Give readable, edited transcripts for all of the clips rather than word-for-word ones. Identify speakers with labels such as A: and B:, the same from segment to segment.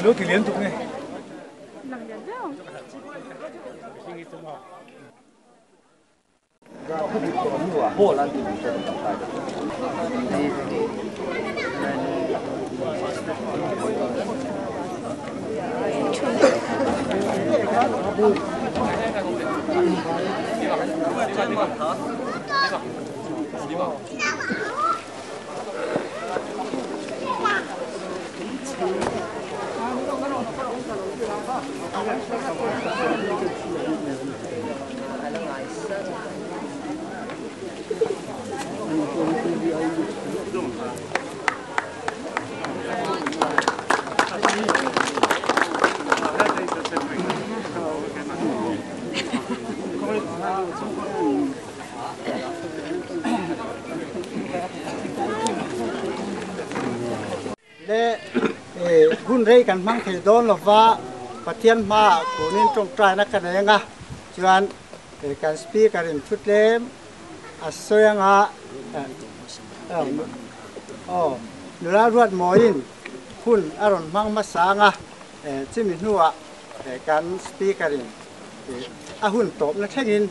A: Lúa thì liên tục này. Hun rei kan mang thei don lova pathian ma kunin trong trai na kanenga chuan kan speaker in thutlem asoyanga nula ruat moin hun aron mang masanga chimi nuwa kan speaker in a hun top na thengin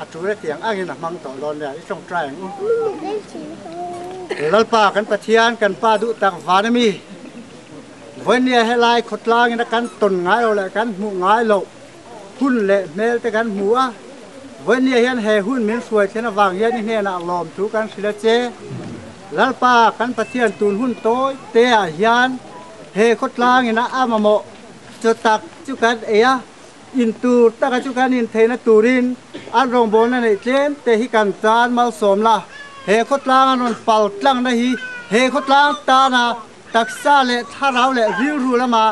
A: ature tiang angin mang to lon ya trong trai lalpa kan pathian kan pa du tak vanamiวันนี้ให้ลายขดลางนะกันต้นง่ายเราแหละกันหมู่ง่ายเราหุ่นเละเมลแต่กันหัววันนี้เห็นแห่หุ่นเหม็นสวยเช่นวางเย็นนี่เนี่ยนะลอมถูกันสิละเจแล้วป้ากันปะเทียนตูนหุ่นโตเตะยันเฮขดลางนี่นะอามาโมจุตักจุกันเอียอินตูตักจุกันอินเทนะตูรินอันรองบนนั่นเองเตะฮิกันจานมาสมละเฮขดลางอันนั้นเป่าตั้งนะฮีเฮขดลางตานะตักซาเละท่าเราเละริ้วรูละมา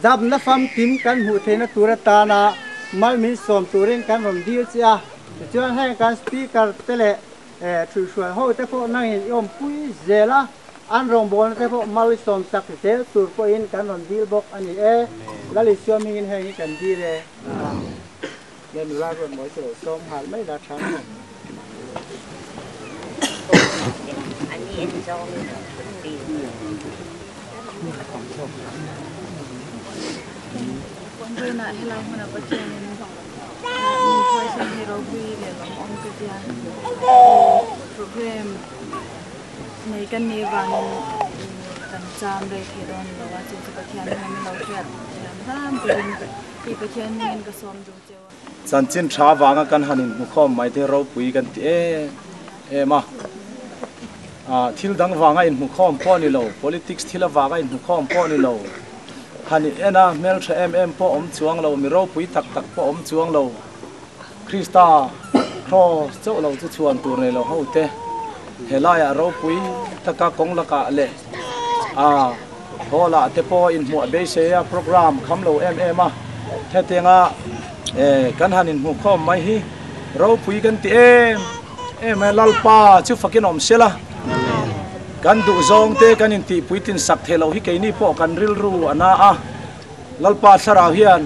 A: ดับนัฟมกิมกันหูเทนตุระตานาไม่มีสมตุเร่งกันรำดีเสียจวนให้การสปีกเกอร์เตะช่วยๆเขาแต่พวกนั่งยอมปุ้ยเจล่าอันรองบอลแต่พวกมาลิสมสักเตะตัวพวกอินกันรำดีบอกอันนี้แล้วลิชัวมีเงินให้กันดีเลยเดินลารถมอเตอร์ส้มหันไม่ได้ชั้นคนเวน่ะให้เราคนละประเทศนึงมีคอยเซ็นให้เราคุยเลยลองอมกันเดียวโปรแกรมในกันในวันกันจามเลยที่โดนเราว่าจะประเทศนี้ไม่เราเกิดตามเป็นที่ประเทศนี้ก็ซ้อมดูเจ้าสันจินชาวางกันหันมุขอมไม่ที่เราคุยกันมาทิลดังวางอินมุขอมป้อนี่เรา politics ทิลวางอินมุขอมป้อนี่เราฮันนี่นะเมลชเป้ออมจวงเรามีเราปุยตักป้ออมจวงเราคริสตาครอเจ้าเราจะชวนตัวในเราเฮาเตเฮลายเราปุยตะกากงละกะเละพอละเตป้ออินหัวเบเซียโปรแกรมคำเรามาเทเตงะกันฮันอินมุขอมไม่ฮีเราปุยกันตีไม่ลัลปาชุฟักินอมเสละกันดูซองเตกันอินตีปุยตินสักเทเราฮิเกนี่พอกันริลรูอันน่ะลัลปาสระเฮียน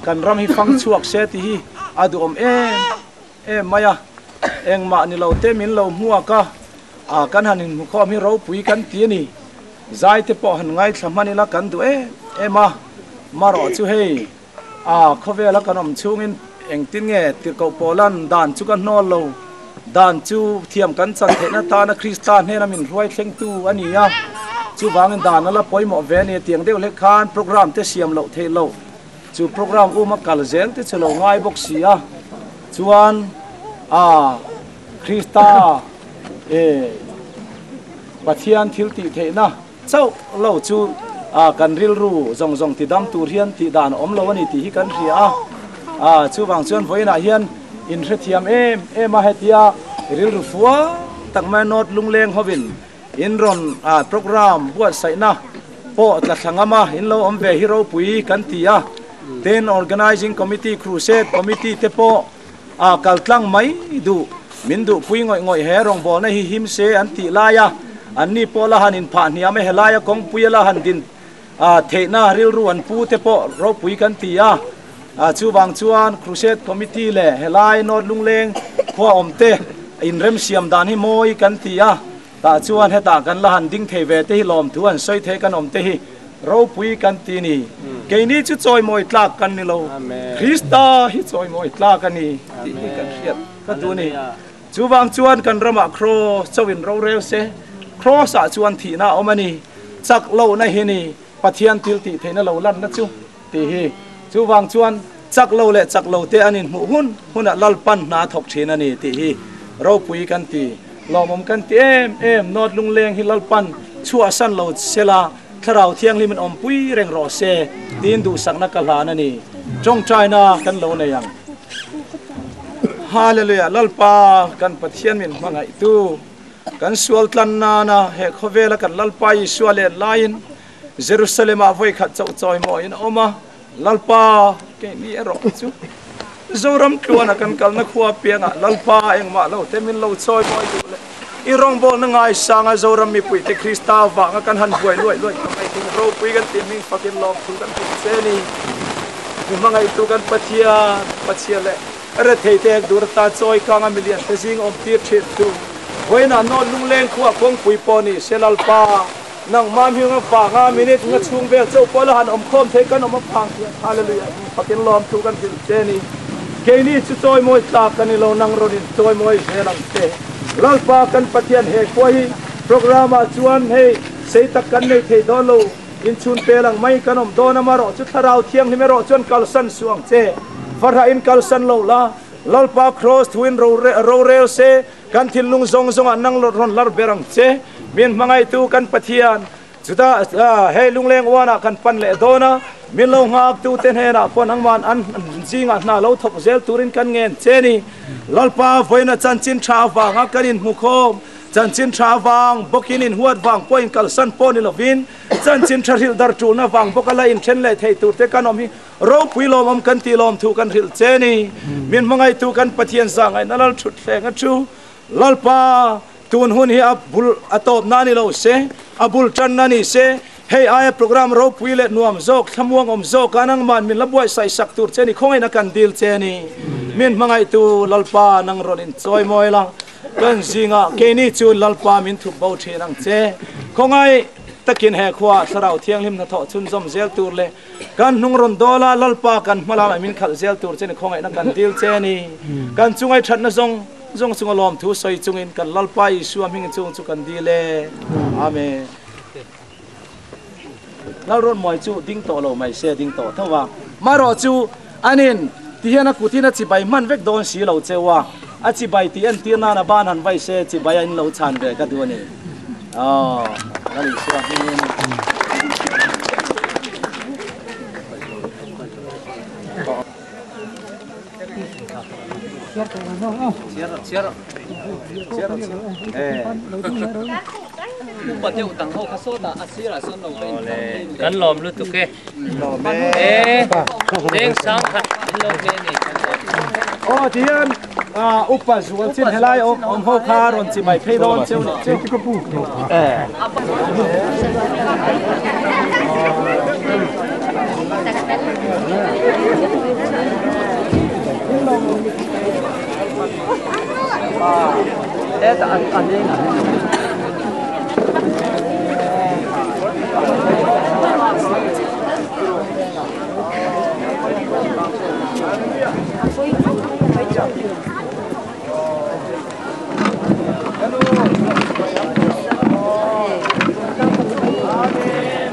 A: กันรำฮิฟังช่วงเสติฮีอดูอมมายาเองมานี่เราเตมินเราหัวก็กันหันหินข้อมีเราปุยกันตีนี่ใจเตปอหันไงสมัยนี้ละกันดูมารอชูเฮเขาเวลากันอมชูงินเองตินเงติเกาโปลันด่านจูกันนอลโลด่านจูเทียมกันสันเทนตานะคริสตานเฮนามินรวยเข่งตูอันนี้จูวางเงินด่านนั่นละปอยหมอเวเนเตียงเดียวเล็กคานโปรแกรมเตเสียมโลเทโลจูโปรแกรมอุมากัลเซลเตเชโลง่ายบกเสียจ
B: chuan Krista Pathian thil ti the na chau lo chu kan ril ru zong ti dam tur hian ti dan om lo ani ti hi kan ria chu wang chuan voina hian in rethiam em a hetia ril ru fuwa takma not lungleng hovin in ron program buat saina po tla thangama in lo om ve hero pui kan tia ten organizing committee crusade committee te po kaltlang mai du min du pui ngoi he rong bol na hi him se an ti laya an ni pola han in pha niam he laya kong puila han din theina ril ru an pu te po ro pui kan tia chu wang chuan crusade committee le helai not lungleng kho omte in rem siam dan hi moi kan tia ta chuan heta kan la han ding thei ve te hi lom thu an soi the kan omte hi ro pui kan ti ni ke ni chu choi moi tlak kan ni lo Krista hi choi moi tlak kan ni ti kan riat ka tu ni chu wang chuan kan rama cross chawin ro reu se cross a chuan thi na omani chak lo na hi ni pathian til ti theina lo lan na chu ti hi chu wang chuan chak lo le chak lo te anin mu hun a lalpan na thok thin ani ti hi ro pui kan ti lomom kan ti em not lungleng hi lalpan chua san lo sela tharau thiang limin om pui reng ro se tin du sakna kalhan ani chong china kan lo ne yang hallelujah lalpa kan pathian min mangai tu kan sual tlan na he khovela kan lalpa i suale lain Jerusalem a voi khat chau choi mo in oma lalpa ke ni ero chu zoram tluana kan kalna khuwa pianga lalpa engma lo temin lo choi mo du le i rong bol na ngai sanga zoram mi pui te Krista wa nga kan han buai loi kai ting ro pui kan ti min fucking love thul kan ti se ni mangai tu kan pathia le are thei te dur ta choi ka nga million te jing om tir thit tu hoina no lungleng khuwa kong pui poni selalpa nang mam hi nga pa nga minute nga chung bel chau pola han om khom the kan om phang hallelujah fucking lom tu kan ti se ni ke ni chu choi moi ta kan ni lo nang rodin choi moi he lang te lalpa kan pathian he koi programa chuan he sei tak kan nei thei do lo in chun pelang mai kanom do na maro chu tharau thiang ni mero chuan kalsan suang che farha in kalsan lo la lalpa cross twin ro rail se kan thil lung zong anang lo ron lar berang che min mangai tu kan pathian chuta he lungleng wana kan pan le dona min lo ngak tu ten he na pon angman an jinga na lo thok zel turin kan ngen che ni lalpa voina chanchin tha wa nga kanin mukhom chanchin tha wang bokin in huat wang point kalsan pon lovin chanchin tharil dar tul na wang bokala in chen le thei tur te kanom hi ro pui lom am kan ti lom thu kan ril che ni min mangai tu kan pathian zangai nalal thut thleng a chu lalpa tun hun hi abul atop nani lo se abul chan nani se hey aya program ro pui le nuam zok thamuang om zok kanang man min laboi sai sak tur che ni khongai na kan dil che ni min mangai tu lalpa nang ronin choi moi lang kan zinga ke ni chu lalpa min thu bo the nang che khongai takin he khwa sarau thiang lim na tho chun zom zel tur le kan nung ron dola lalpa kan mala min khal zel tur che ni khongai na kan dil che ni kan chungai that na zong lom thu soi chungin kan lalpa i suam hing chung chu kan dile amen LALRUOTMOI chu ding to lo mai se ding to thawa maro chu anin tiana kutina chi bai man vek don si lo chewa a chi bai ti an tina na ban han vai se chi bai an lo chan ve ka du ni ngali suam hing Cierra. Pateu tang ho kasota asira son lo
C: kan lom lu tu ke deng sang khat lo ke ni
B: tian upa zuan chin helai om ho kha ron chi mai phei don cheu ka pu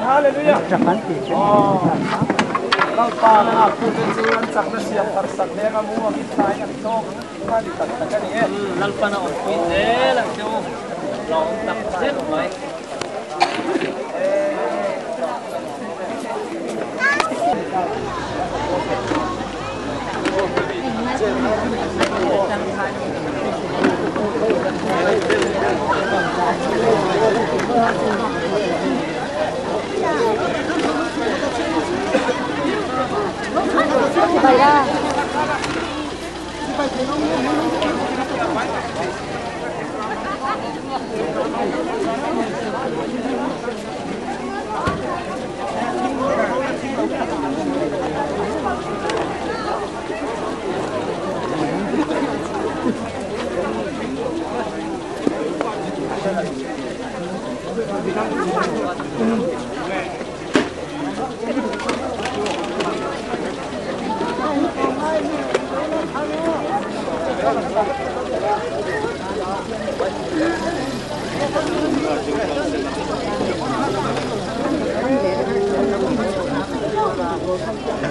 B: Hallelujah. ral pa na ku te chu an chak na siam thar sak le nga mu mi thai kan to ka di tak tak ni e
C: lalpa na on pui de la chu long tak set mai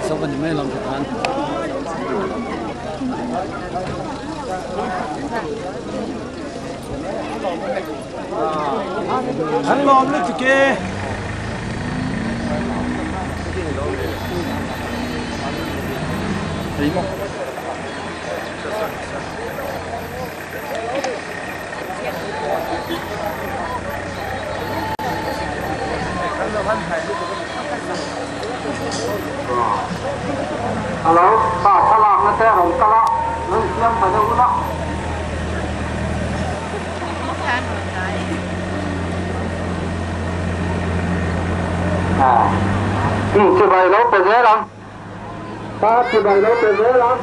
C: số mình mới làm được ăn
B: anh lom lên tụi kia thấy không
D: Alo, bà sao lạc nó xe hồng ca lạ, nó xem phải đâu có lạ. Chị bày lâu phải dễ lắm. Ba chị bày lâu phải dễ lắm.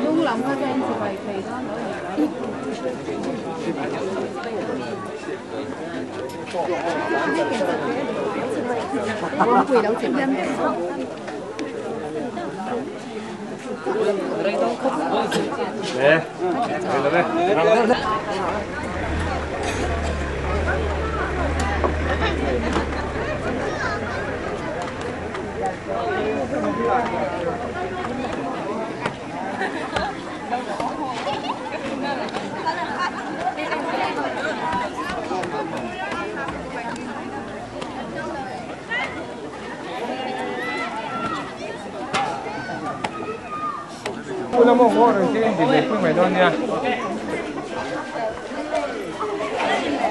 A: Đúng lòng có đen thì vậy thì đó nữa quỳ đâu chuyện dân
B: nè Udah mau ngorong sih di lepas medannya.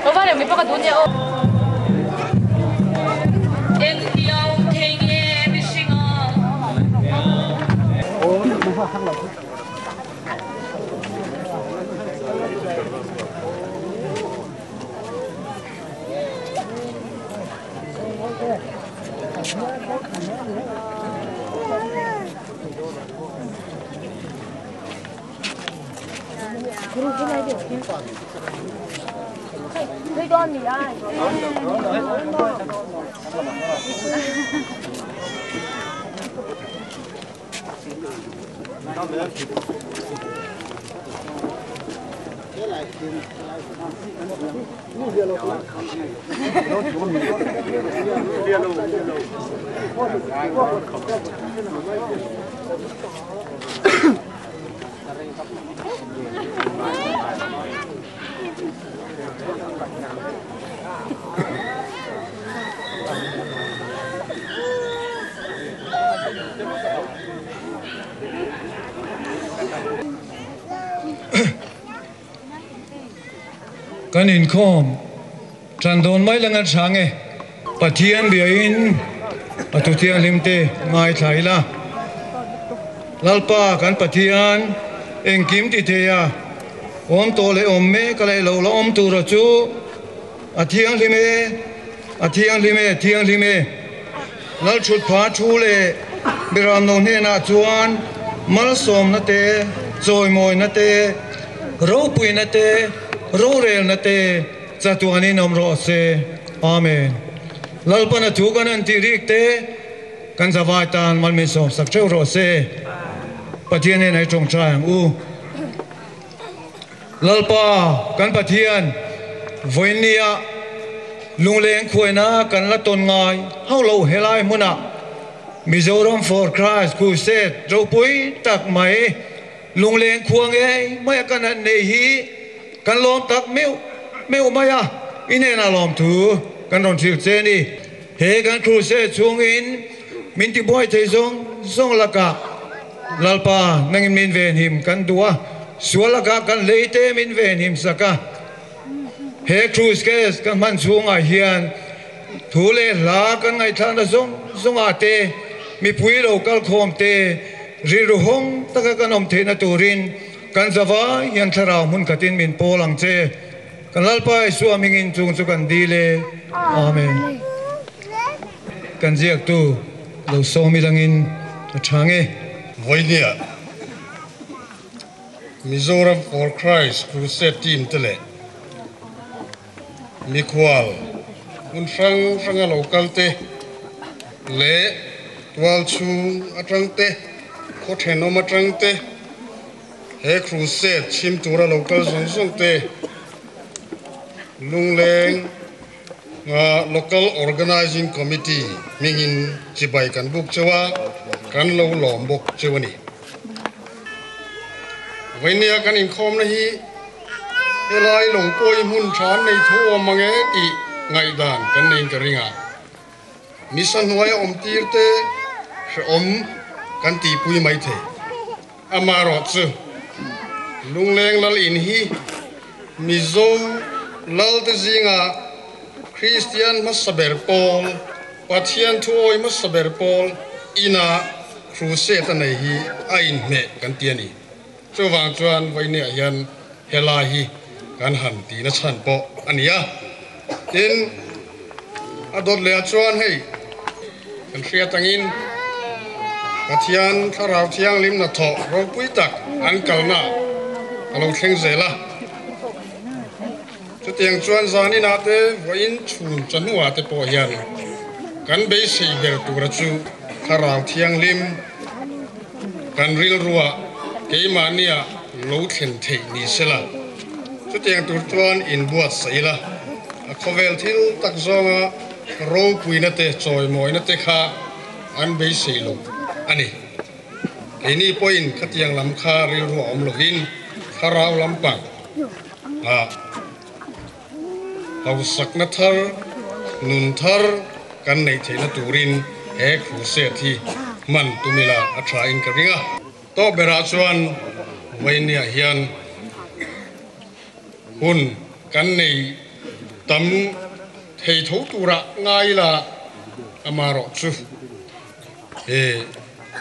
E: Bapak ada mipa kadunya oh. Cái con gì ai?
F: กันอินคอมจันโดนไม่ละงันช่างปะเทียนเบียอินปะตุเทียนลิมเตง่ายไถละลัลปากันปะเทียนเอ็งกิมติเทียอมโตเลยอมเมก็เลยเราละอมตูระจูอเทียงลิเมอเทียงลิเมเทียงลิเมลัลชุดผาชูเลเบรามโนเฮนาจวนมัลสมนาเตจอยมอยนาเตรูปุยนาเตรูเรลนาเตจัตุอานินอมรอเซอาเมนลัลปนาทูกันอันติริกเตกันสบายตานมันมีสมสักเจ้ารอเซปะเทียนในจงใจอูลัลปากันปะเทียนวันนี้ลุงเลงควยนากันละตนง่ายเฮาเราเฮลัยมุนะมิโซรัม for Christ คูเซตเราปุยตักไหมลุงเลงควงไม่กันอันเนฮีกันล้อมตักเมวมายาอินเนน่าล้อมถูกันรอนทิลเซนี่เฮกันครูเซตช่วงอินมินติบอยเทซงส่งละกะลัลปานังมินเวนหิมกันตัวสวละกะกันเลเตมินเวนหิมสักะเฮครูสเกสกันมันช่วงอาเฮียนทูเลลากันไงทางนั้นส่งอาเตมีปุยเรากัลโคมเตรีรุหงตะกันอมเทนตูรินกันสวายันทราวมุนกตินมินโปลังเจกันลัลปาสวามิงินจุงสุกันดีเลอาเมนกันเจียกตูเราโซมิลังอินช่าง
G: วันนี้มิโซรัม for Christ ครูเซตทีมเตเลมีควาลมุนฟังเราคัลเตเล่ตัวชูอัตรังเตโคเทนอมอัตรังเตเฮครูเซตชิมตัวเราคัลส่งเตลุงเลงlocal organizing committee มิงินจิบายกันบุกเจวากันเราหลอมบุกเจวนี่วันนี้กันอินคอมนะฮีเอลายหลงป่วยหุ่นชานในทั่วมังเอติไงด่านกันเองกระริงมิสันหวยอมตีร์เตอมกันตีปุยไม่เทอามารอดซึลุงเลงลลอินฮีมิโซลลตจิงาคริสเตียนมัสเบอร์ปอลปัทยันทัวมัสเบอร์ปอลอินาครูเซตันในฮีอินเมกันเตียนีเจ้าวางจวนไว้เนี่ยยันเฮลาฮีกันหันตีนัชันปออันนี้อินอดเลียจวนให้กันเสียตังอินปัทยันถ้าเราเที่ยงลิมนัทอเราปุยตักอันกัลนาเราเข่งเซล่ะจะเตียงจวนจานี่นาเตวันชุนจันหัวเตปอยันกันเบสิเบลตุระจูถ้าเราเที่ยงลิมกันริลรัวเกมาเนียโลเทนเทนิเซล่ะจะเตียงตุจวนอินบวชใส่ละขเวลทิลตักจงโรปุยนาเตจอยมอยนาเตข้าอันเบสิลงอันนี้ไอ้นี่พอยน์ขัดยังลำคาริลรัวอมลกินถ้าเราลำปังเอาสักนัทร์นุนทร์กันในเทนตูรินเฮครูเซทีมันตุมิลาอัตราอินกริงะโตเบราชวนวันนี้เฮียนหุ่นกันในตำเททุตุระง่ายละอามารอจู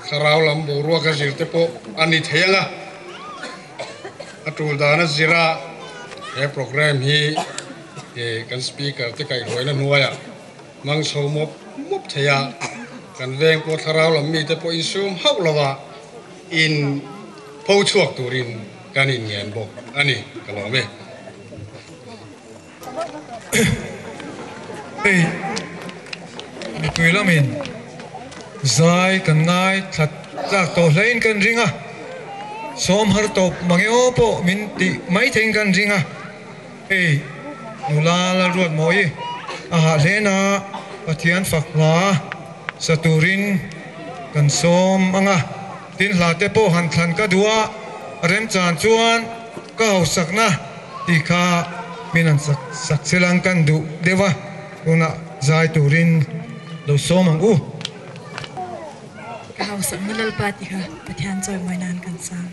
G: คาราวลำบัวกันสิเตปอันนี้เทียงะอัตุลดานะจิระโปรแกรมฮีกันสปีกเกอร์ที่ไก่หอยนั่นหัวมังสมบเทียกันเวงปวดคาราวลำมีแต่ปอินซูมเฮาละวะอินผู้ชวกตูรินกันอินเงียนบกอันนี้กันลองไหมมีคุยละมินใจกันง่ายถัดจากตัวเล่นกันริง
F: som har top mangeo po min ti mai theng kan ringa ei nula la ruat moi a lena pathian fakla saturin kan som anga tin hlate po han thlan ka duwa rem chan chuan ka hausak na ti kha minan sak selang kan du dewa una zai turin lo som ang u
A: ka hausak malal pati ha pathian choi moi nan kan sam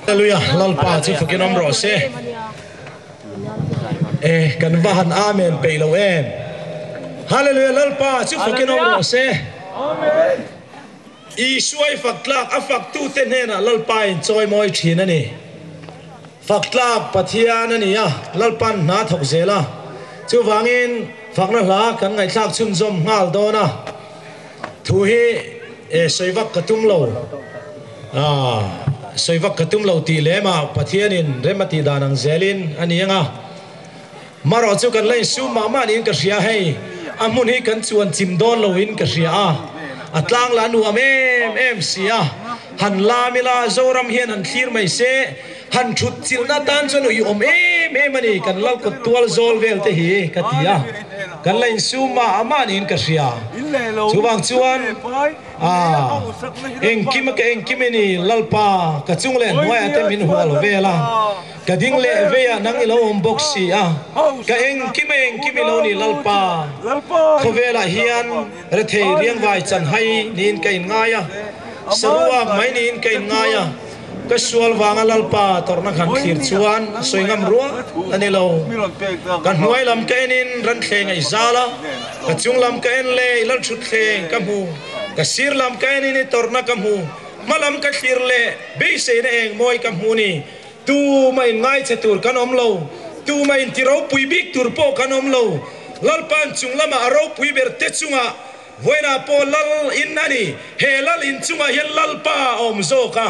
F: Hallelujah lalpa chu fakin om ro se kan vahan amen peilo em hallelujah lalpa chu fakin om ro se amen I suai faklak afak tu ten hena lalpa in choi moi thin ani faklak pathian ani ya lalpan na thok zela chu wangin fakna la kan ngai thak chum zom ngal do na thu hi soivak katum lo soivak katum lo ti lema pathian in remati danang zelin ani anga maro chu kan lai su ma ma in ka ria hei amun hi kan chuan chim don lo in ka ria atlang la nu em sia han la mila zoram hian han thlir mai se han thut chil na tan chanu yu em ani kan lal ko tual zol vel te hi katia kan lai su ma aman in ka ria chuwang chuan eng kim ni lalpa ka chunglen hoi ate min hual vela ka ding le veya nang ilo boxi ka eng kim lo ni lalpa ko vela hian re thei riang vai chan hai nin ka in ngaya sarua mai nin ka in ngaya ka sual wanga lalpa torna khan thlir chuan soingam ruwa ani lo kan huai lam ka enin ran thleng ai zala ka chunglam ka en le lal thut thleng ka mu ka sir lam ka enin torna ka mu malam ka thlir le be se na eng moi ka mu ni tu mai ngai che tur kan om lo tu mai tiro pui bik tur po kan om lo lalpan chunglama aro pui ber te chunga voina po lal innani he lal in chunga hian lalpa om zo ka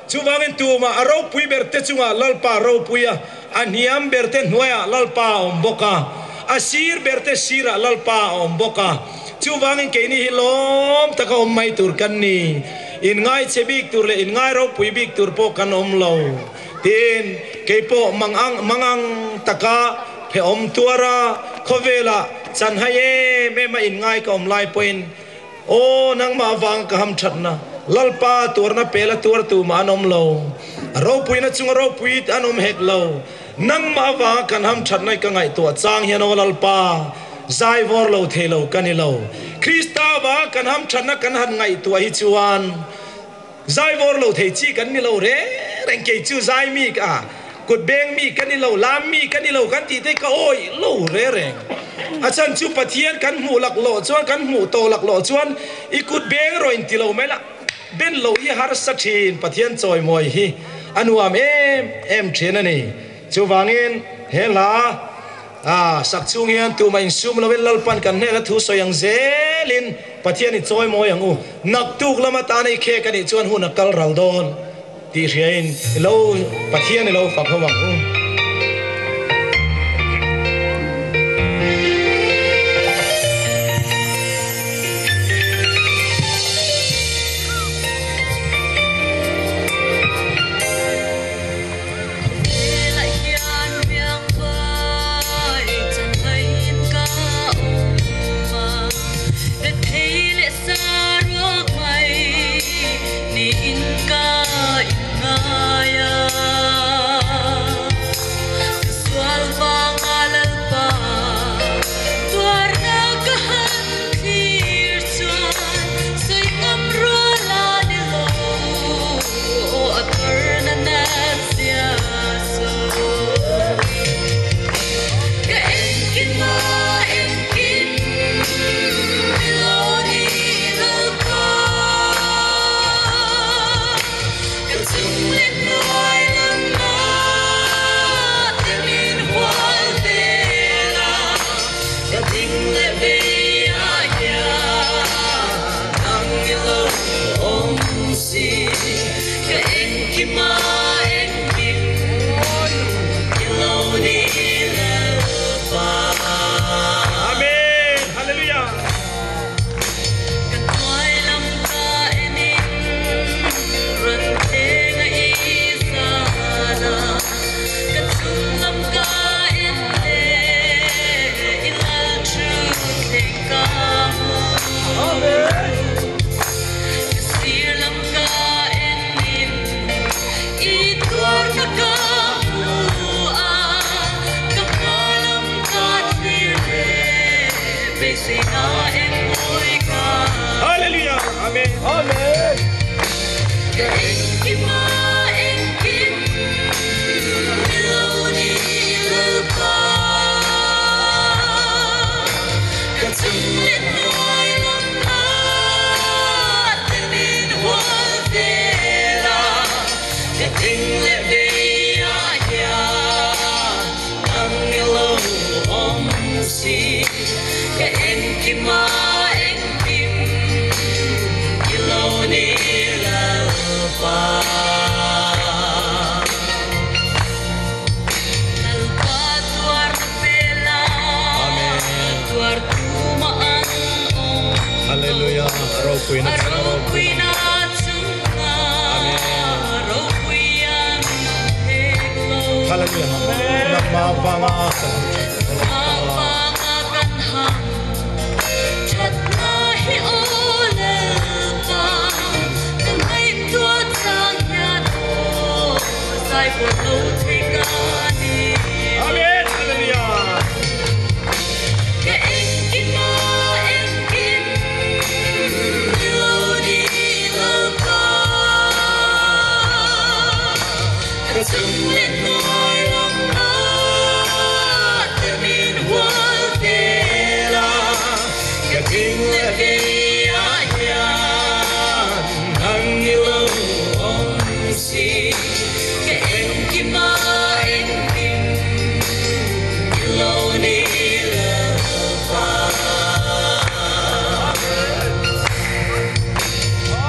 F: chuwangin tuma aro pui berte chunga lalpa ro puya aniam berte noya lalpa omboka asir berte sira lalpa omboka chuwangin keini hilom taka ommai tur kanni in ngai chebik tur le in ngai ro pui bik tur po kan omlo tin keipo mangang taka phe om tuara khovela chan haye me ma in ngai ka om lai point o nang ma wang ka ham thatna lalpa turna pela tur tu manom lo ro pui na chung ro pui anom hek lo nang ma wa kan ham that nai ka ngai to chang hian o lalpa zai vor lo thelo kanilo krista wa kan ham that na kan han ngai to hi chuan zai vor lo thei chi kan ni lo re reng ke chu zai mi ka kut beng mi kan ni lo lam mi kan ni lo kan ti te ka oi lo re reng achan chu pathian kan mu lak lo chuan kan mu to lak lo chuan ikut beng ro in ti lo mela ben lo hi har sathin pathian choi moi hi anuam em thena ni chuwangin hela sakchung hian tu mai sum lo lalpan kan ne la thu soyang zelin pathian ni choi moi angu nak tuk lama ta nei khe kan ni chuan hu na kal ral don ti riain lo pathian lo fakhawang Hallelujah. Aro kui na Hallelujah. Namavanga Amen. Hallelujah.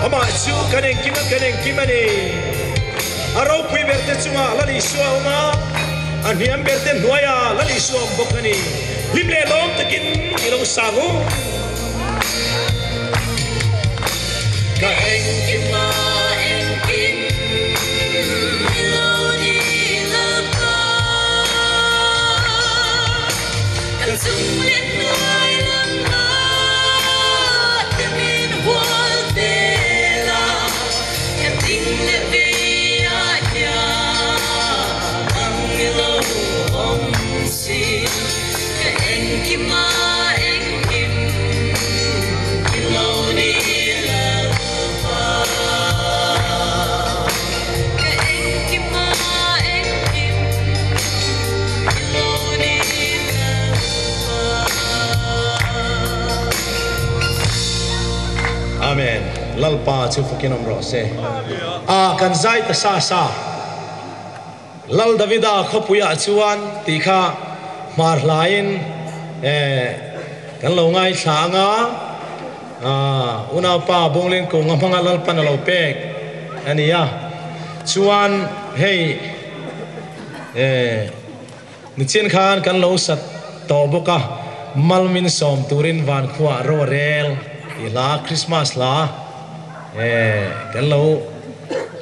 F: Ama chu kaneng kimani arau kui berte chunga lali suwa ma aniam berte noya lali suwa bokani limle lom takin ilong sangu ka engkim iloni lapa ka sunglet noy lama tamin walte Amen. Lalpa chu fukinom ro se. Kan zai ta sa. Lal Davida khopuya chuan tikha mar lain kan lo ngai thanga una pa bonglen ko ngamanga lalpa na lo pek ania chuan hey ni chen khan kan lo sat to boka malmin som turin van khwa ro rel ila Christmas la kan lo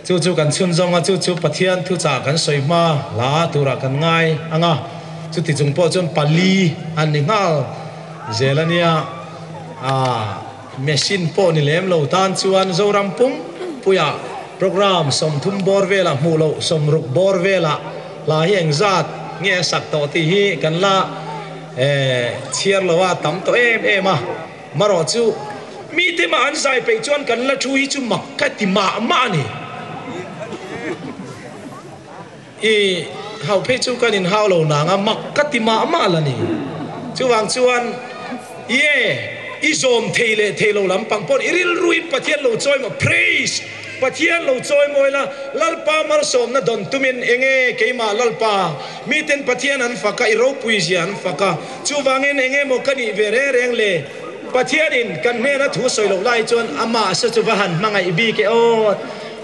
F: chu kan chun zonga chu pathian thu cha kan soima la tura kan ngai anga chu ti chung po chon pali an ni ngal zelania machine po ni lem lo tan chuan zoram pum puya program som thum bor vela mulo som ruk bor vela la hieng zat nge sak to ti hi kan la chiar lowa tam to em maro chu mi te ma an sai pe chuan kan la thu hi chu mak ka ti ma ni hau pe chu kan in hau lo na nga mak ka ti ma la ni chu wang chuan izom thelo lam pang pon iril ruin pathian lo choi ma praise pathian lo choi moila lalpa mar som na don tumin enge keima lalpa miten pathian an faka iro puisian faka chu wangin enge mo kani vere reng le pathian in kan me na thu soi lo lai chon ama sa chu bahan mangai bi ke o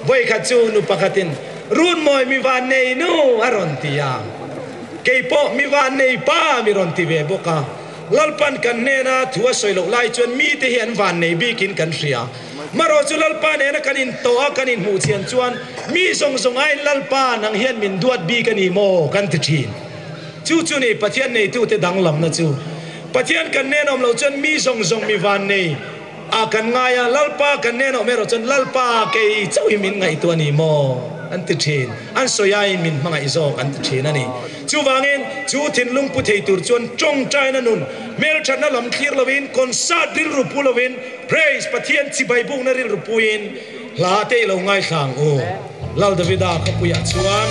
F: voi kha chu nu pakatin run moi mi van nei nu aron tia keipo mi van nei pa mi ron ti ve boka lalpan kan ne na thua soi lo lai chon mi te hian van nei bi kin kan ria maro chu lalpa ne na kanin to kanin hu chian chuan mi zong ai lalpa nang hian min duat bi kani mo kan ti thin chu ni pathian nei tu te dang lam na chu pathian kan ne nom lo chon mi zong mi van nei kan ngaya lalpa kan ne no mero chon lalpa ke chui min ngai tu ani mo an ti thin an soyai min manga izok an ti thin ani chu wangin chu thin lung pu thei tur chuan chong chai na nun mel thana lam thlir lovin concert dil ru pu lovin praise pathian chi bai bung na ril ru puin la te lo ngai thang o lal davida khapuya chuan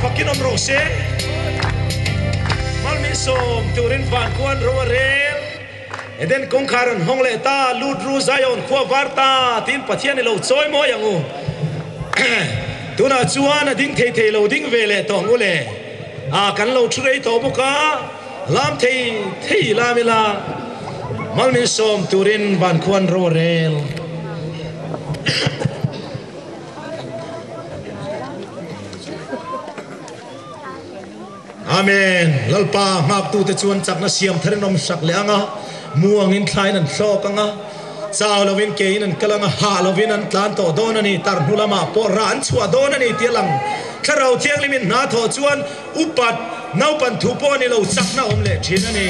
B: fakin om rose mal mi som turin van kuan rowarel eden kong karon hongle ta ludru zayon kwa varta tin pathian lo choi mo yangu tuna chuan ding thei thei lo ding vele to ngule a kan lo threi to buka lam thei thei lamila mal mi som turin van kuan rowarel Amen. Lalpa ngak tu te chuan chak na siam threnom sak le anga muang in thlain an thlok anga chaw lovin ke in an kalanga ha lovin an tlan to don ani tar hulama por ran chua don ani tialang tharau thiang limin na tho chuan upat nau pan thu po ni lo sak na om le thin ani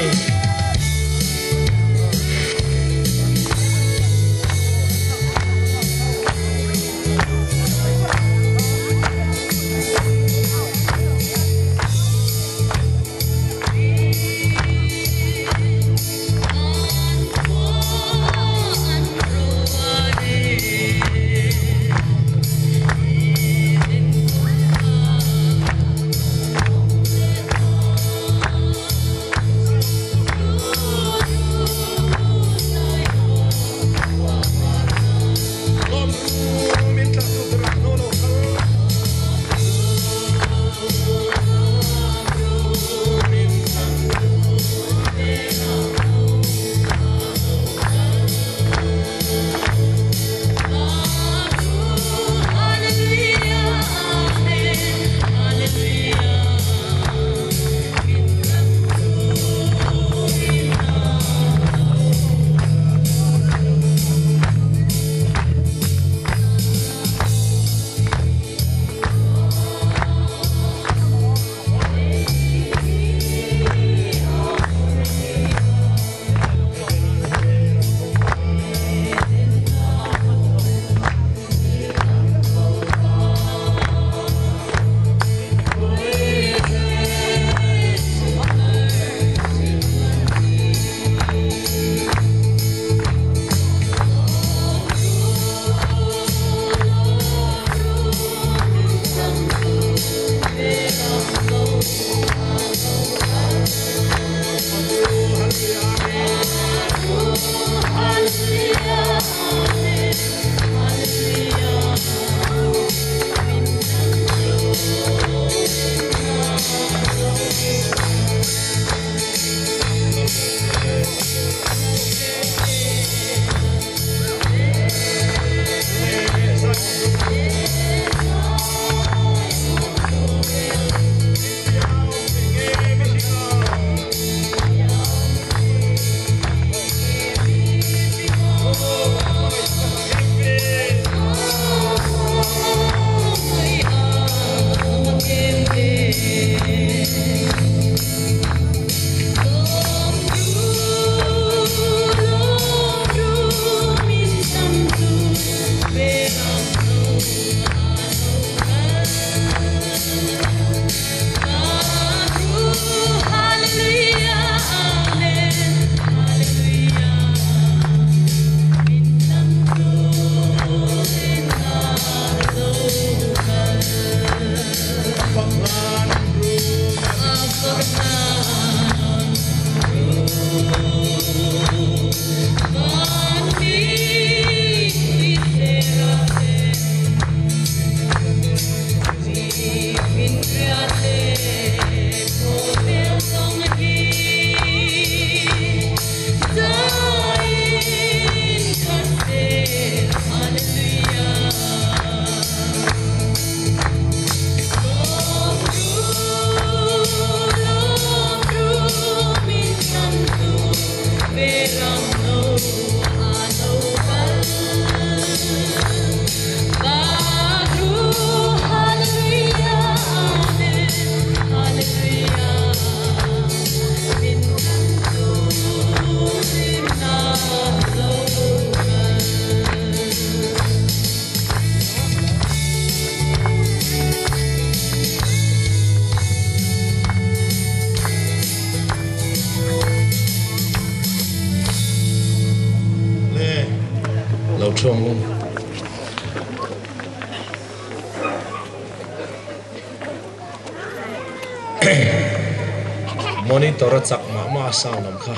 F: monitor chak ma sang nam kha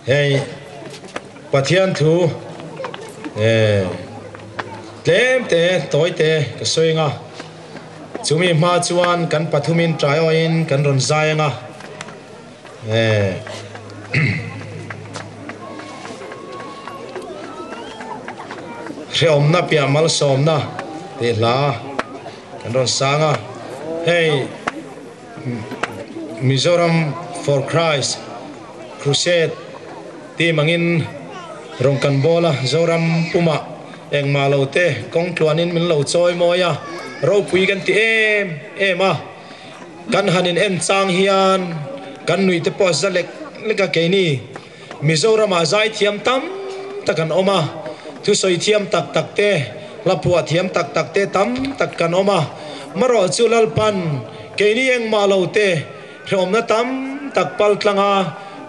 F: hey pathian thu tlem te toy te ka soinga chumi ma chuan kan pathumin trai oin kan ron zaianga Omna pia mal somna te la kan ron sanga hey Mizoram for Christ crusade ti mangin rong kan bola zoram puma eng malote kong tuanin min lo choi moya ro pui kan ti em kan hanin en chang hian kan nui te pos zalek leka keini Mizoram a zai thiam tam takan oma thu soi thiam tak tak te lapua thiam tak tak te tam tak kan oma maro chulal pan keini eng malo te rom na tam tak pal tlanga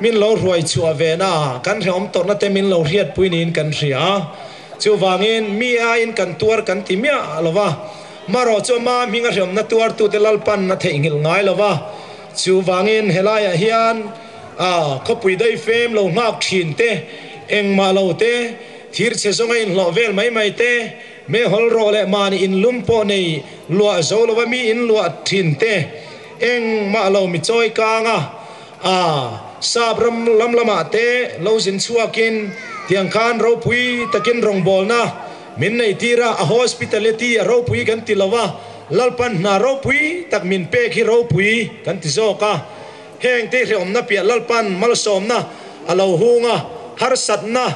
F: min lo ruai chu avena kan rom tor na te min lo riat puinin kan ria chu wangin mi a in kan tuar kan timia lova maro chu ma minga rom na tuar tu te lal pan na the ingil ngai lova chu wangin helaya hian khopui dai fem lo ngak thin te eng malo te thir che zonga in lo vel mai te me hol ro le mani in lumpo nei lua zolo mi in lua thin te eng ma lo mi choi kanga sabram lam lama te lo sin chuakin tiang khan ro pui takin rong bol na min nei tira a hospitality ro pui kan tilawa lalpan na ro pui tak min pe khi ro pui kan ti zo ka heng te re om na pia lalpan mal som na alo hunga har sat na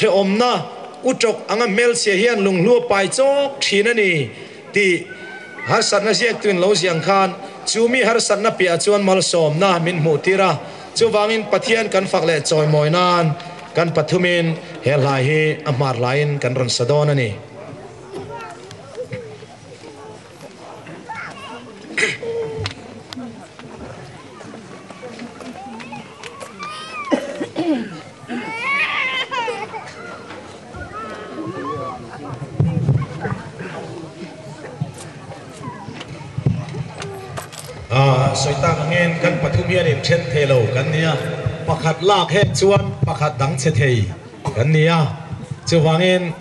F: re om na utok anga mel se hian lunglu pai chok thina ni ti har sat na siak twin lo siang khan chumi har sat na pia chuan mal som na min mu tira chu wangin pathian kan fakle choi moinan kan pathumin helai hi amar lain kan ron sadon ani soita ngen kan pathumian in then thelo kan nia pakhat lak he chuan pakhat dang che thei kan nia chuwangin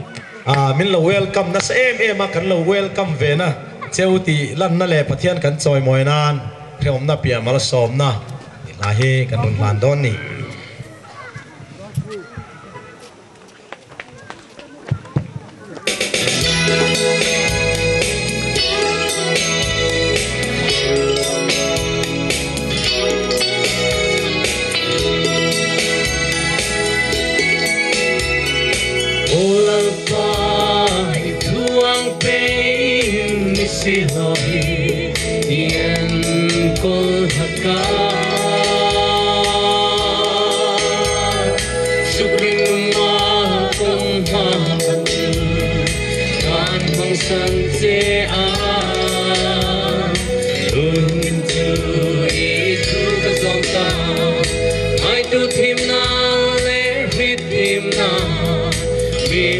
F: min lo welcome na sa em kan lo welcome ve na cheuti lan na le pathian kan choi moinan thom na pia mal som na la he kan nun lan don ni
H: Hãy subscribe cho kênh Ghiền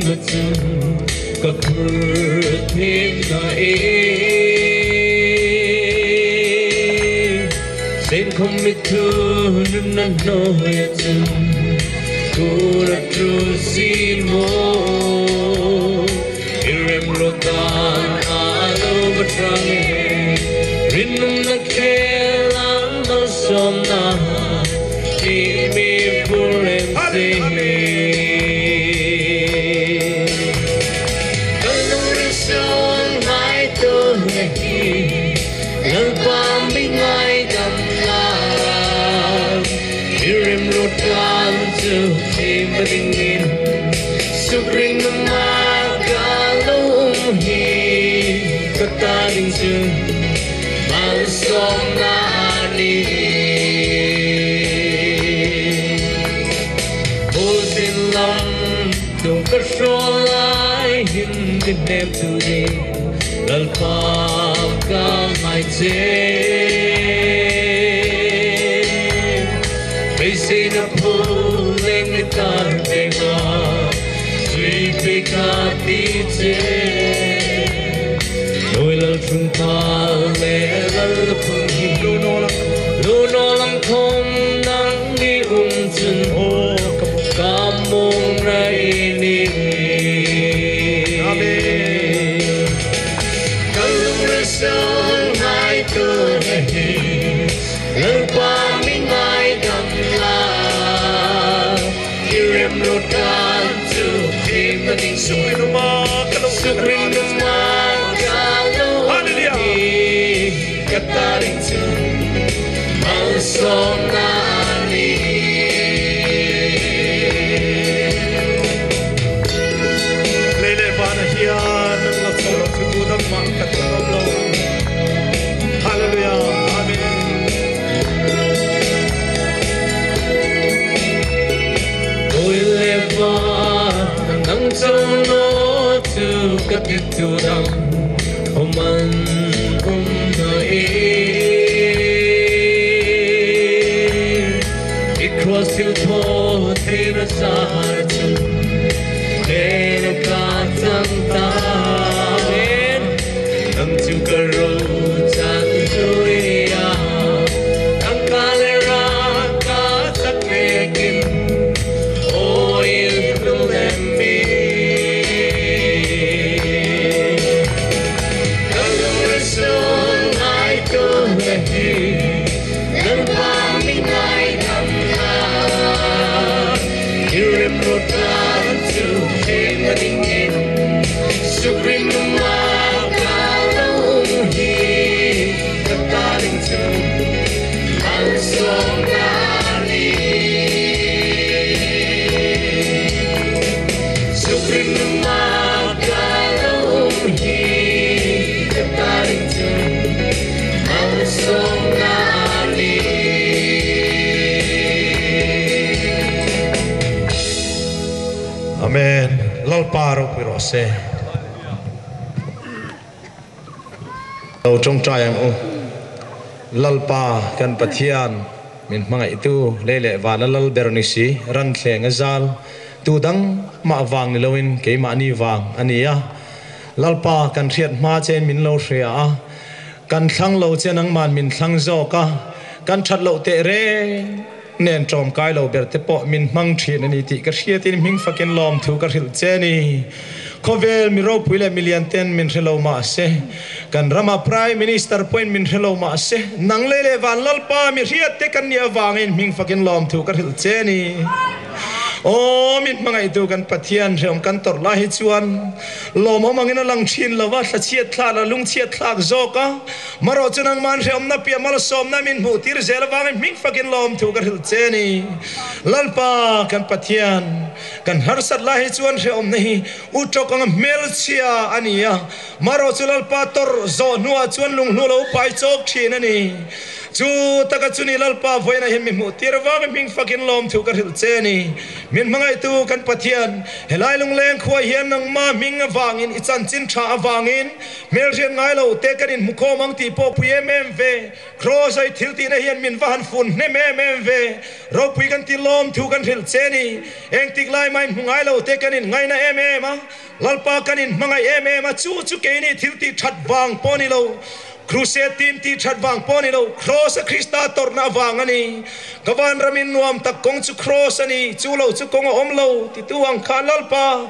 H: Mì Gõ để không bỏ lỡ những video hấp dẫn.
C: đình chừng mang xóm nani vô xin lắm đồng cất số lại hình cái đêm từ đi lần pháp ca mai chế bây giờ nó phù lên cái tan về ngõ suy bị cả tí chế đôi lần chúng ta lẽ lần phun lu nó lắm không nắng đi chân ô cảm mong này đi sông hai cơ này lần qua mình ai đầm la yêu em lột can từ tim ta tình sung linh ma cả lâu đi kata đình chân mang sông nani lê lê vana hiền nâng lấp sầu lấp tu đâm mang kata lâu Hallelujah, Amen. Ôi lê va nắng trong nó từ cất tiết tu đâm hôm ăn hôm đời đi cross tiêu thô thế nó xa chân để nó cả chẳng ta nắng chiều cờ rô Amen. Lalparo pirose. Tàu trong trai ang lalpa kan pathian min mga itu lele wa lal bernisi ran thleng azal tu dang ma wang ni loin ke ma ni wang ania lalpa kan thiat ma chen min lo hria kan thlang lo chen ang man min thlang zo ka kan that lo te re nen trom kai lo ber te po min mang thien ani ti ka hria tin hing fakin lom thu ka hil cheni khovel mi ro puile million ten min helo ma se kan rama prime minister point min helo ma se nang lele van lalpa mi hria te kan nia wangin hing fakin lom thu ka hil cheni o min mangai tu kan pathian rem kan tor la hi chuan lom mangina lang thin lawa thla chiat thla la lung chiat thak zoka maro chunang man rem na pia mal som na min mu tir zel wang ming fakin lom thu ka hil cheni lalpa kan pathian kan harsat la hi chuan rem nei u tokang mel chia ania maro chulal pa tor zo nuwa chuan lung lu lo pai chok thin ani chu taka chuni lalpa voina him mu tir wang ming fakin lom thu ka hil cheni min mangai tu kan pathian helai lungleng khoi hian nang ma ming awangin ichan chin tha awangin mel rian ngai lo te kanin mukho mang ti po pui em ve cross ai thil ti na hian min van fun ne em ve ro pui kan ti lom thu kan hil cheni eng tik lai mai mungai lo te kanin ngai na em a lalpa kanin mangai em a chu chu ke ni thil ti that wang poni lo crusade team ti that wang poni lo cross a Krista torna wang ani kawan ramin nuam tak kong chu cross ani chu lo chu kong om lo ti tuang khalal pa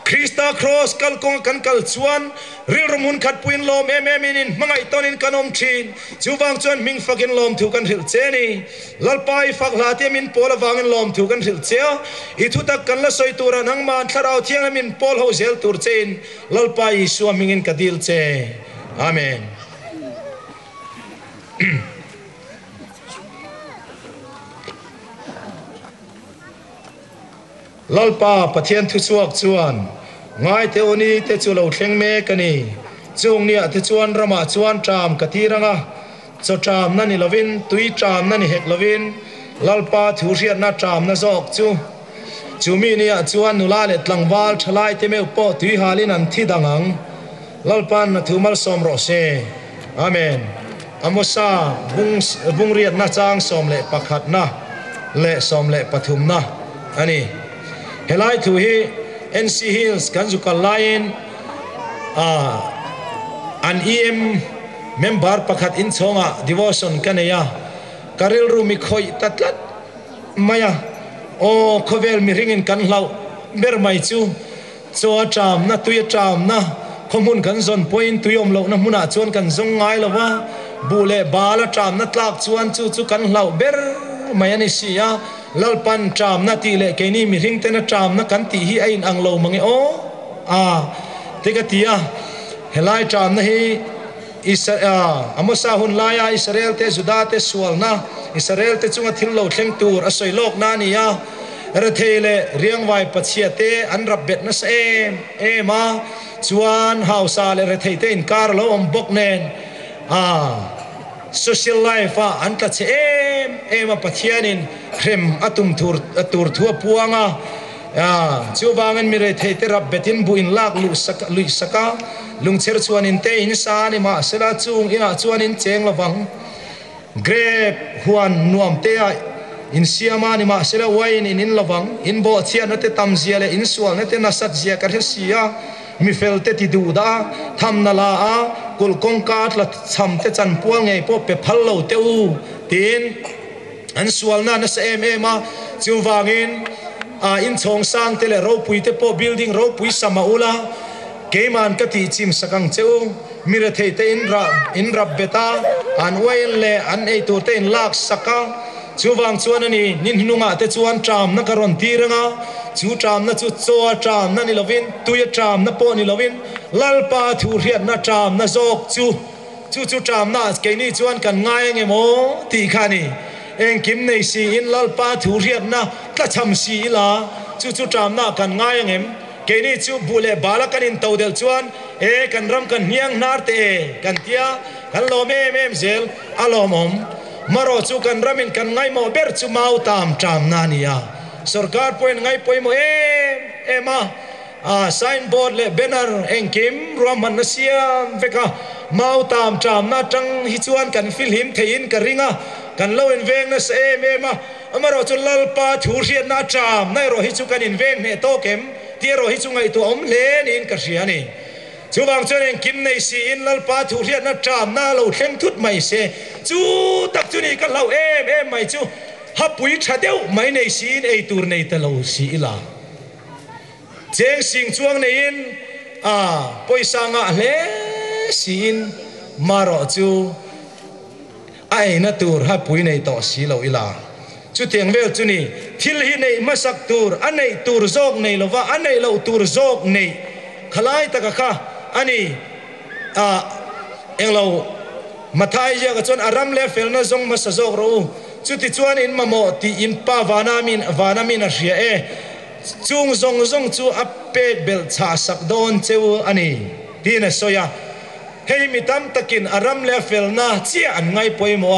C: Krista cross kal kong kan kal chuan ril rumun khat puin lom em in mangai tonin kanom thin chu wang chuan ming fakin lom thu kan hil cheni lalpai fak la te min pola wangin lom thu kan hil chea I thu tak kan la soi tura nang man tharau thiang min pol ho zel tur chen lalpai suamingin kadil che amen lalpa pathian thu chuak chuan ngai te oni te chu lo thleng me kani chung nia te chuan rama chuan tram katiranga cho tram na ni lovin tui tram na ni hek lovin lalpa thu riat na tram na zok chu chumi nia chuan nula le tlangwal thalai te meu po tui halin an thi dangang lalpan na thumal som ro se amen amosa bung riat na chang som le pakhat na le som le pathum na ani helai thu hi NC Hills kanjukal lain an EM member pakhat in chonga devotion kaneya karil rumi khoi tatlat maya o khovel mi ringin kan hlau ber mai chu cho tram na tuya tram na khomun kan zon point tuyom lo na muna chuan kan zong ngai lawa bule bala tram na tlak chuan chu kan hlau ber mai ani sia lalpan tram na ti le ke ni mi ring te na tram na kan ti hi ain ang lo mangi o te ka tia helai tram na hi amosa hun laya Israel te Juda te sual na Israel te chunga thil lo thleng tur asoi lok na ni ya rathele riang vai pachia te an rap bet na se ma chuan hausa le rathei te in kar lo om bok nen social life an ta che em pathianin khrem atum tur thua puanga chu wangan mi re thei te rap betin buin lak lu saka lungcher chuan in te in sa ni ma sela chung ina chuan in cheng lawang grep huan nuam te in siama ni ma sela wain in lawang in bo chia na te tamzia le in sual na te nasat zia ka sia mi fel te ti du da tham na la kul kong kat la cham te chan pual ngei po pe phal lo te u tin an sual na na se ma chu wangin in chong sang te le ro pui te po building ro pui sama ula keman ka ti chim sakang cheu mira thei te in rab beta an wail le an ei tur te in lak saka chuwang chuan ani nin hnunga te chuan tram na karon tiranga chu tram na chu choa tram na ni lovin tuya tram na po ni lovin lalpa thu riat na tram na zok chu tram na ke ni chuan kan ngai nge mo ti khani eng kim nei si in lalpa thu riat na ta cham si la chu tram na kan ngai ngem ke ni chu bule bala kan in tawdel chuan kan ram kan hiang nar te kan tia kan lo mem zel alomom maro chu kan ramin kan ngai mo ber chu mau tam tram na nia sarkar point ngai poi mo ema signboard le banner engkim roman na siam veka mau tam tram na tang hi chuan kan fil him thein ka ringa kan lo in veng na se ema amaro chu lalpa thu riat na tram nai ro hi chu kan in veng ne to kem tia ro hi chu ngai tu om le nin ka riani chuwang chuan engkim nei si in lalpa thu riat na tram na lo thleng thut mai se chu tak chu ni kan lo em mai chu hapui thadeu mai nei si in ei tur nei ta lo si ila cheng sing chuang nei in poisa nga hle sin maro chu ai na tur hapui nei to si lo ila chu tiang vel chu ni thil hi nei masak tur anei tur zok nei lova anei lo tur zok nei khalai taka kha ani englo mathai ja ka chon aram le fel na zong ma sa zok ro chu ti chuan in mamo ti in pa vanamin a ria chung zong chu a pek bel cha sak don cheu ani tin a soya hei mitam takin aram le fel na chia an ngai poimo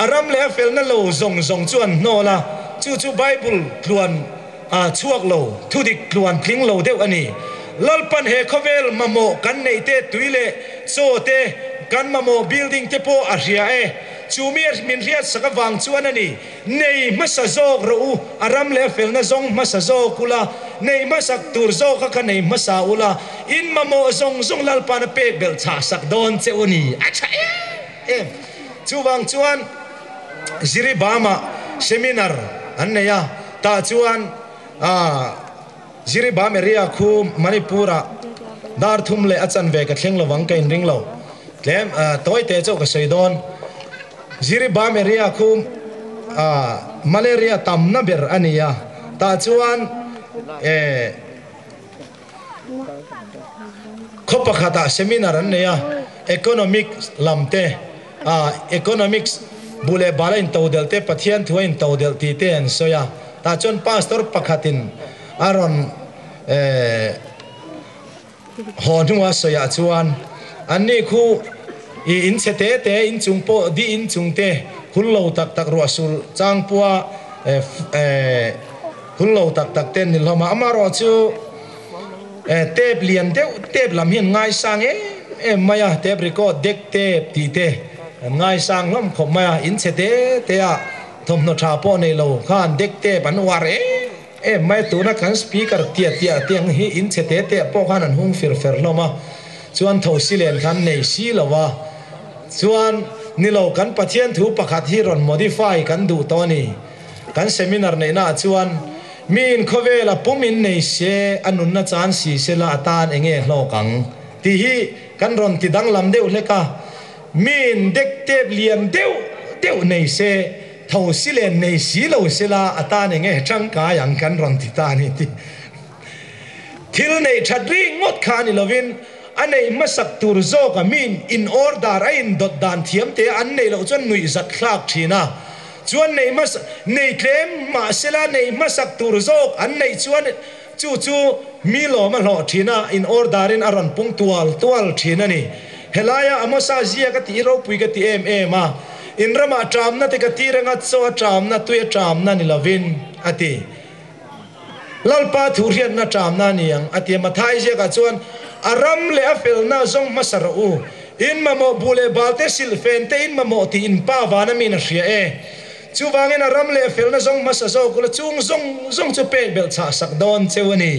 C: aram le fel na lo zong chuan no la chu bible tluan chuak lo thu dik tluan thling lo deuh ani lalpan he khovel mamo kan nei te tuile so te kan mamo building te po a ria chumir min riat saka wang chuan ani nei masa zok ro aram le fel na zong masa zok kula nei masak tur zok ka nei masa ula in mamo zong lalpan a pek bel cha sak don che uni acha chuwang chuan ziri bama seminar anneya ta chuan ziri bam area khu manipura dar thum le achan ve ka thleng lawang ka in ring lo tlem toy te chau ka soidon ziri bam area khu malaria tam na ber ania ta chuan khopa khata seminar anneya economic lamte economics bule bala in tawdel te pathian thua in tawdel ti te an soya ta chon pastor pakhatin aron honwa soya chuan อันนี้คู่อินเสเตเตอินจุงโปดีอินจุงเตหุ่นโลตักรัวสุลจางปัวหุ่นโลตักเต้นนี่เรามาอามารอจูเทปเลียนเทปลำเฮียนง่ายสังมายาเทปรีโกเด็กเทปตีเตง่ายสังล้ำขบมายาอินเสเตเตะทมโนชาโปในโลข้านเด็กเทปันวาร์ไม่ตัวนักการสปีกเกอร์เตียงฮีอินเสเตเตะโปข้านันหงฟิร์ลมาชวนทศิเลนขันในสีละวะชวนนี่เรากันปะเทียนถูปะขัดที่รอนโมดิฟายกันดูตอนนี้กันเซมินาร์ในหน้าชวนมีนเขาเวลาปุ่มินในเชอนุนนาจานสีเสลาตานเองโลกังที่ฮีกันรอนติดังลำเดียวเลกะมีนเด็กเทบเลียนเดียวในเชทศิเลนในสีเราเสลาตานเองจังกายังกันรอนติตานี่ทิลในชัดรีงดขานิลวินอันนี้มาสักตัวโจกมีนอินออร์ดาร์อินดดดานเทียมเตอันนี้เราจนหนุ่ยสักคลากชีนะชวนในมาในเคลมมาเสลาในมาสักตัวโจกอันนี้ชวนจู่มีหล่อมาหล่อชีนะอินออร์ดาร์อินอารันปุ่งตัวชีนะนี่เฮลายาอโมซาเซียกติเราปุยกติมาอินรามาจามนะติกติเรงอัตโซจามนะตุยจามนะนิลาวินอติลลปาทุเรียนนะจามนะนี่ยังอติมาไทยเสียกับชวนอารมเลอฟิลน่าส่งมาสระอูอินมาโมบุเลบาลเตสิลเฟนเตอินมาโมตีอินป้าวานามินาเชียจูวางินอารมเลอฟิลน่าส่งมาสะโซกุลจุงส่งจูเป็นเบลชาสักดอนเจวนี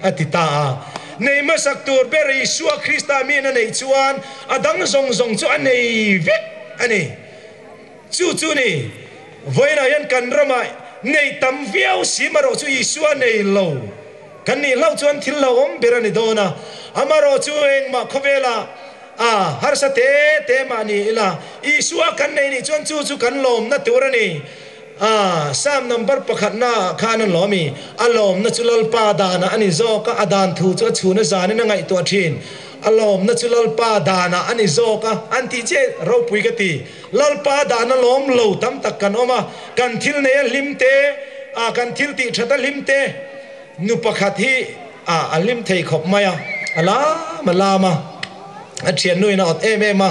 C: อติตาในมาสักตัวเบรีสัวคริสตามีนั่นในชวนอดังส่งจูอันในวิกอันนี้จูนี่วันนั้นยันกันระมาในตำเวียวสีมาโรจูอิสัวในโลกันนี่เล่าจวนทิลเราเบรนิโดนะอามารอจูเองมาขเวลาฮาร์สเตมานี่ละอิสัวกันนี่จวนจูกันลมนะตัวนี่สามนัมเบอร์ประคัดนะข้านันล้อมีอารมณ์นะจุลลปาดานะอันนี้โจก็อดานทูจูชูนะจานี่นั่งไอตัวชินอารมณ์นะจุลลปาดานะอันนี้โจก็อันที่เจเราปุยกติลลปาดานะล้อมโลตั้มตักกันออกมากันทิลเนี่ยลิมเตกันทิลติชัดลิมเตนุปขัดที่อัลลิมเทขบมาอะลามาลามาเชียนนุยนะอดมา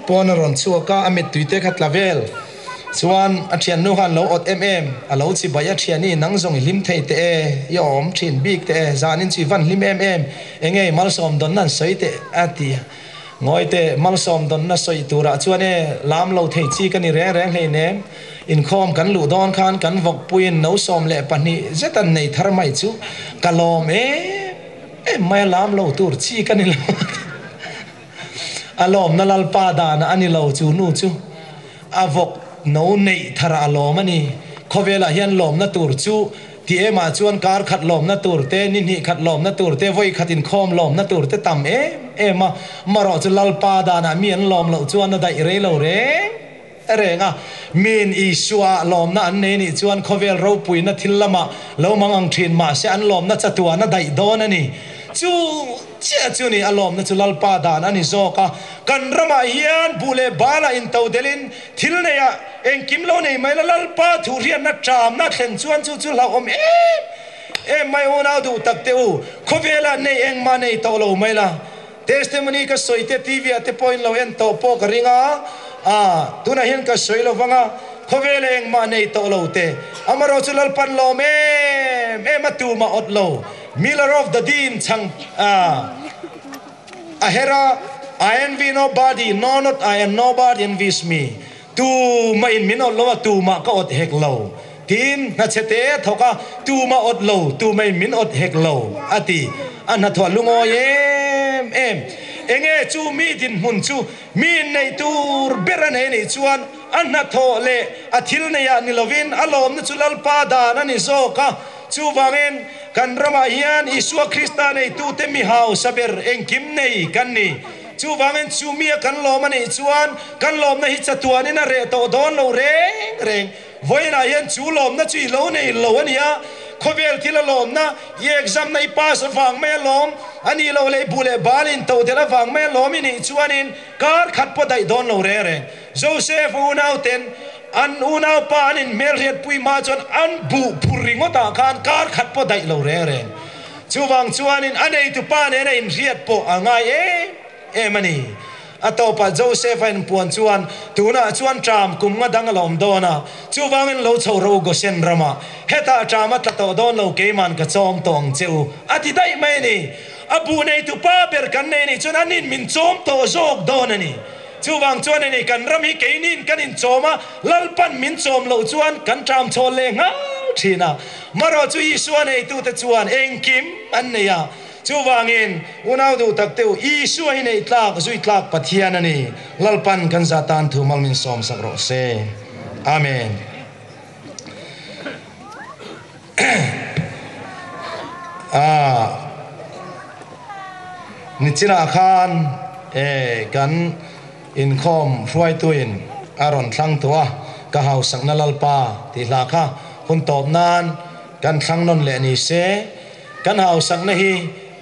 C: ปอนรอนชัวก้าอเมตุยเตขัดลาเวลส่วนเชียนนุฮันเราอดเราสิบายเชียนนี่นังส่งลิมเทเตยอมชินบิกเตจานินชีวันลิมเองมาลสอมดอนนั่นสวยเตอตีงอยเตมาลสอมดอนนั่นสวยตัวระชวนลามเราเทจีกันนี่แรงเลยเนมอินคอมกันหลุดอนคันกันวกปุยนน้สอมเละปนี่เจตันในทาร์ไม่จูกะลอมไม่ลามเราตัวจีกันนี่เราอารมณ์นั่นลปาดานะอันนี้เราจูนู่จูวกน้ในทาร์อารมณ์นี่ขเวลาเห็นลมนั่นตัวจูที่มาชวนการขัดลมนั่นตัวเตนี่ขัดลมนั่นตัวเตไว้ขัดอินคอมลมนั่นตัวเตต่ำมารอจูลปาดานะมีอันลมเราชวนนั่นได้เร่เราเร่เรงมีนอิสวาลมนั่นนี่ชวนขเวลเราปุยนั่นทิลละมาเรามังอังทินมาเสียอันลมนั่นจะตัวนั่นได้โดนนี่จูนี่อารมณ์นั่นจุลลปาดานันนี่โจกันรำมาเฮียนบุเลบาลาอินเตาเดลินทิลเนี่ยเองกิมโลนี่ไม่ละลปาทุเรียนนัดจามนัดเข็นชวนจูเราไม่โอนาดูตักเตวขเวลาเนี่ยเองมาเนี่ยโตเราไม่ละเทสเตมนี่ก็สวยเตทีวีเตปอยเราเห็นโตโปกริงตัวนั้นเห็นก็สวยเราฟังขเวลาเองมาเนี่ยโตเราเตอามารอจุลลปันเรามาตูมาอดเราMiller of the Dean Chang Ahera I envy nobody no not I and nobody envies me tu ma in min ot lo tu ma ka ot hek lo tin na chete thoka tu ma ot lo tu ma in min ot hek lo ati an thwa lungo enge chu mi din hun chu mi nei tur beran he ni chuan an tho le athil ne ya ni lovin alom na chulal pa da na ni zo ka chu wangen kan rama hian isua krista nei tu te mi hau saber engkim nei kan ni chu wangen chu mi kan lom ani chuan kan lom na hi chatuan in a re to don lo reng voina hian chu lom na chui lo nei lo ania khovel thila lom na ye exam nei pass wang me lom ani lo le bule balin to de la wang me lom ni chuanin kar khat po dai don lo reng Joseph unauten an unaw pa anin melriat pui ma chon an bu puringo ta kan kar khat po dai lo reng chuwang chuanin anei tu pa ne in riat po angai emani atopa Joseph in puan chuan tuna chuan tram kum nga dang lom dona chuwangin lo choro go sen rama heta trama tato don lo ke man ka chom tong cheu ati dai mai ni abu nei tu pa ber kan nei ni chuan anin min chom to jok don ani chuwang chuan ani kan ram hi ke nin kan in choma lalpan min chom lo chuan kan tram chol le nga thina maro chu i suan ei tu ta chuan engkim an nei ya chuwangin unau du takteu i suai nei tlak zui tlak pathian ani lalpan kan zatan thu malmin som sakro se amen nichina khan kan in khom ruai tuin aron thlang tua ka hau sakna lalpa ti hlakha hun top nan kan thlang non le ni se kan hau sakna hi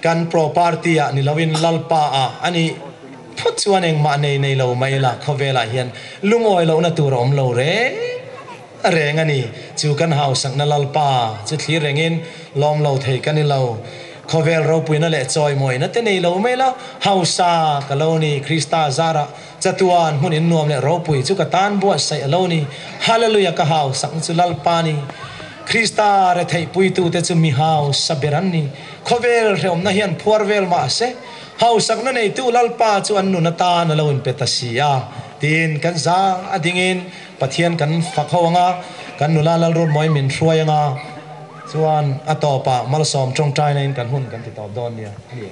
C: kan property a ni lawin lalpa a ani phut chuan eng ma nei nei lo mai la khovela hian lungoi lo na tur om lo re reng ani chu kan hau sakna lalpa chu thli rengin lom lo thei kan ni lo khovel ro puina le choi moi na te nei lo mai la hausa kaloni krista zara chatuan hun in nuam le ro pui chu ka tan bo sai aloni hallelujah ka hau sak chu lalpa ni krista re thei pui tu te chu mi hau saberan ni khovel reom na hian phuarvel ma se hau sak na nei tu lalpa chu an nu na ta na lo in petasia tin kan za adingin pathian kan fakhawanga kan nula lalrut moi min hruayanga chuan atopa malsom trong trai nen kan hun kan ti top don nia ni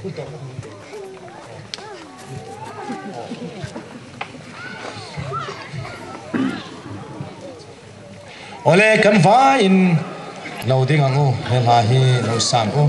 C: hu top ole kan va in lo ding angu hela hi lo sang u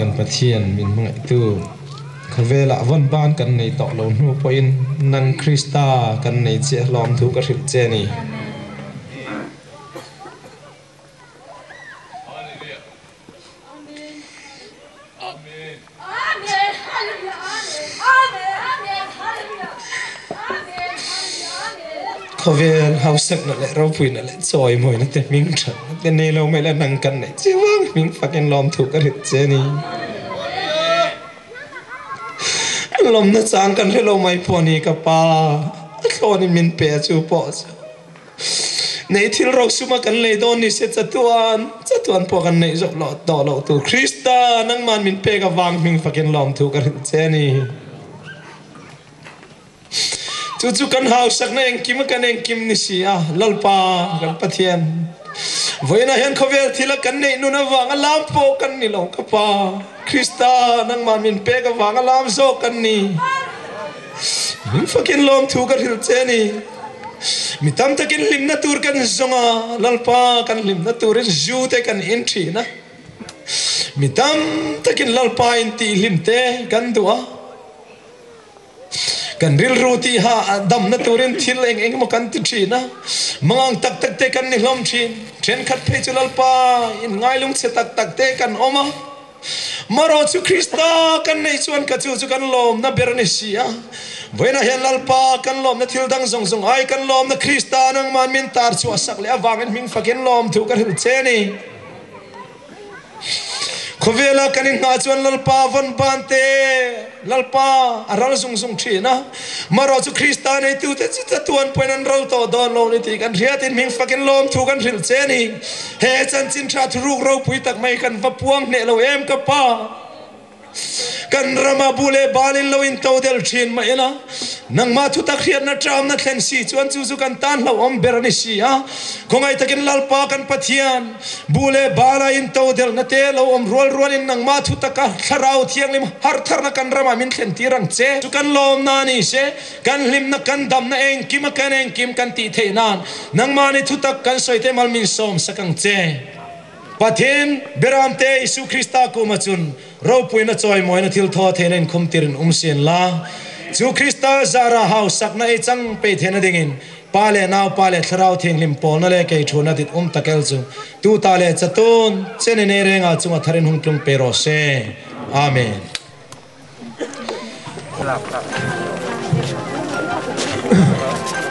C: กันปะเทียนมินมังไอตูขเวละวันบ้านกันในตอกลงหัวปอินนังคริสตากันในเจลอมทุกข์ริบเจนีขเวลเฮาสักนั่นแหละเราพูดนั่นแหละซอยมวยนั่นแต่มิงฉันแต่ในเราไม่ละนังกันในเจ้าว่างมิงฟักยังลอมทุกข์ริบเจนีลมน่าจางกันให้เราไม่พอนี่กับป้าเขานี่มินเปียจูปอสในที่เราสุมากันเลยโดนนี่เสร็จจัตุวันพอกันในจบหลอดต่อหลอดตัวคริสตานั่งมันมินเปียกับวางมิงฟักยังลอมทุกข์ริบเจนีจู่ๆกันหาวสักนั่งกิมกันเองกิมนิสิอ่ะลัลปากันปะเทียนวันนั้นเห็นเขาเวลที่ละกันในนู่นวางลามโปกันนี่ลงกับป้าคริสตานั่งมันมินเปกับวางลามโซกันนี่มิงฟักกินลมถูกกันหิลเจนี่มิตามตะกินลิมนัตูร์กันซงาลัลปากันลิมนัตูร์จูเตกันอินทรีนะมิตามตะกินลัลปาอินตีลิมเตกันตัวกันริลรูตีฮาดำนัตูรินทิลเองมากันติดชีนะมังตักเตกันนิลมชีนเทรนขัดเพจุลปาอินง่ายลุงเสตักเตกันอมามาโรจูคริสตากันในส่วนกัจจุกันลมนับเบรนิสิอาเวน่าเห็นลปากันลมนัทิลดังซงไอกันลมนัคริสตานังมันมินตาร์ชัวสักเลยว่างมิงฟักเห็นลมถูกกันหิลเจนี่ขเวลากันงาจวนลลปาวันบานเตลลปาอารัลซุงชีนะมาเราจุคริสตาในตัวแต่จะตัวนั้นเป็นเราต่อดอนโลนิติกันเรียตินมิงฟักกันลมถูกกันหิลเจนี่เฮจันจินชาทุรุกเราปุยตักไม่กันวับพวงเนเราเอ็มกับป้ากันรามาบุเลบาลินเราอินโตเดลชินมาเอละนังมาทุตักเรียนนัดจามนัดเล่นซีจวนจู่ๆกันตันเราอมเบรนิสีอ่ะคงไอตะกินลลปากันปัทยานบุเลบาลอินโตเดลนัดเตเราอมรัวอินนังมาทุตักขราวเทียงลิมฮาร์ทาร์นักันรามามินเล่นตีรังเจจุกันลมนานิเซกันลิมนักันดำนัเองกิมกันเองกิมกันตีเทนานนังมาในทุตักกันสวยเตมัลมินสมสักังเจปะเทนเบรามเตอิสุคริสตากุมาจุนเราปุยนัดจอยมวยนัดทิลทอเทนันคุมติรินเสียนลาจูคริสตาจาราฮาวสักนัยจังไปเทนดิ่งปาเลนาวปาเลทราวเทียงลิมปอนั่นแหละเกยชนัดิตตะเกลจูตูตาเลจัตุนเจเนเนเรงาจุมาทารินหุงกลุงเปโรเซอาเมน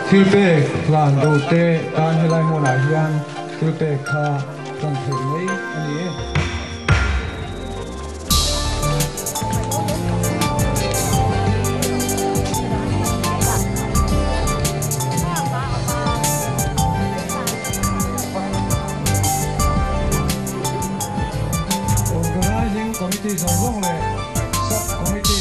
F: ทิลเปกพลานดูเตการให้ไล่โมนาฮิยันทิลเปกคาจังถึงไหมอันนี้organizing committee สองวงเลย sub committee